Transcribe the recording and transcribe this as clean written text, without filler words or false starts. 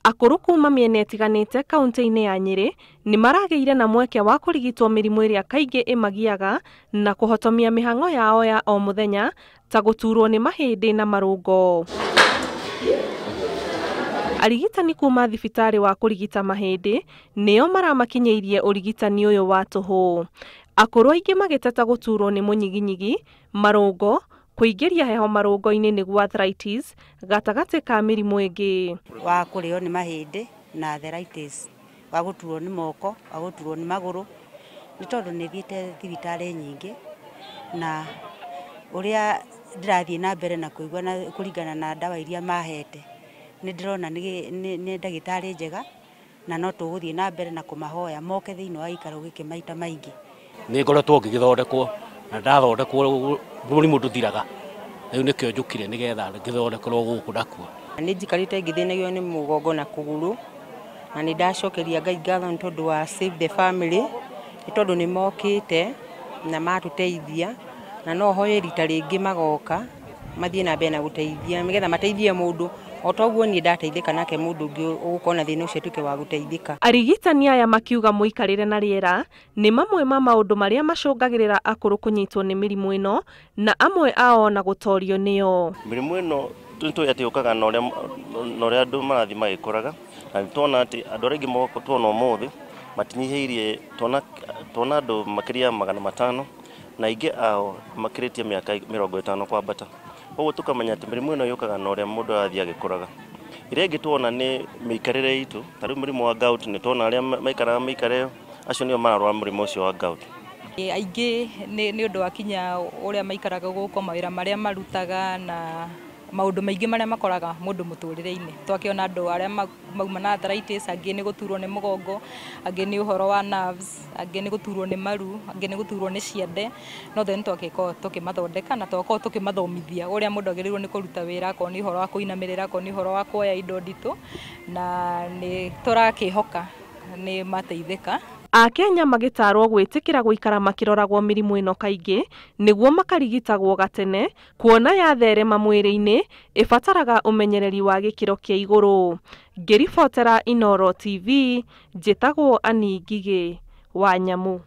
Akuru kuma miena itiganite kaunti-ini ya Nyeri ni marageire na mweke wa kurigitwo mirimu iria kaingi imagiaga na kuhotomia mihango yao ya o muthenya ta guturwo ni mahindi na marungo. Arigitani kuma thibitari wa kurigita mahindi nio maramakinyeirie urigitani uyu wa tuhu. Akuru aingi magiteta guturwo ni munyiginyigi, marungo, kuingiria heho marungo-ini niguo arthritis gatagati ka mirimu ingi. Wa kurio ni mahindi na arthritis, wa guturwo ni moko, wa guturwo ni maguru, ni tondu ni thiete thibitari nyingi na uria ndirathie na mbere na kuigwa na kuringana na ndawa iria mahete ni ndirona ni ndagitari njega na no tuguthie na mbere na kumahoya moke thiini wa ikaro giki maita maingi. Ni ngoretwo ngithondekwo na ndathondekwo murimu nduthiraga riu nikio njukire nigetha ngithondekerwo guku nakuo. Ni njikarite ngithinagio ni mugongo na kuguru na ni ndacokeria Ngai ngatho ni tondu wa Save the Family ni tondu ni mokite na matuteithia na no hoye rita ringi magoka mathie na mbere na guteithia nigetha mateithie mundu o toguo ni ndateithika nake mundu ungi ugukona thina ucio tuke wa guteithika. Arigitani aya makiuga muikarire na riera ni mamwe ma maundu maria macungagirira akuru kunyitwo ni mirimu ino na amwe ao na gutorio niyo. Mirimu ino tuntu yatiukaga na uria andu marathi magikoraga na tuona ati andu aringi moko tuona umuthi matinyihiirie tuona andu makiria 500 na ingi ao makiritie miaka 50 kwambata. Oguo tukamenya ati mirimu ino yukaga na uria mundu arathi agikoraga. Iria ingi tuona ni miikarire itu, tari murimu wa gout ni tuona aria maikaraga miikareo acio nio mararwara murimu ucio wa gout. Aingi ni undu wa kinya uria maikaraga guko mawira maria marutaga na maundu maingi maria makoraga mundu muturire-ini. Twakiona andu aria mauma na arthritis, angi ni guturwo ni mugongo, angi ni uhoro wa nerves, angi ni guturwo ni maru, angi ni guturwo ni ciande, no then twakiko tukimathondeka na twako tukimathomithia uria mundu agirirwo ni kuruta wira, ko ni uhoro wa kuinamirira, ko ni uhoro wa kuoya indo nditu, na ni turakihoka ni mateithika. Akenya magitarwo gwitikira guikara makiroragwo mirimu ino kaingi niguo makarigitagwo gatene kuona yatherema mwiri-ini ibataraga umenyereri wa gikiro kia iguru. Ngiribotera Inooro TV, njitagwo Ani Ngigi wa Nyamu.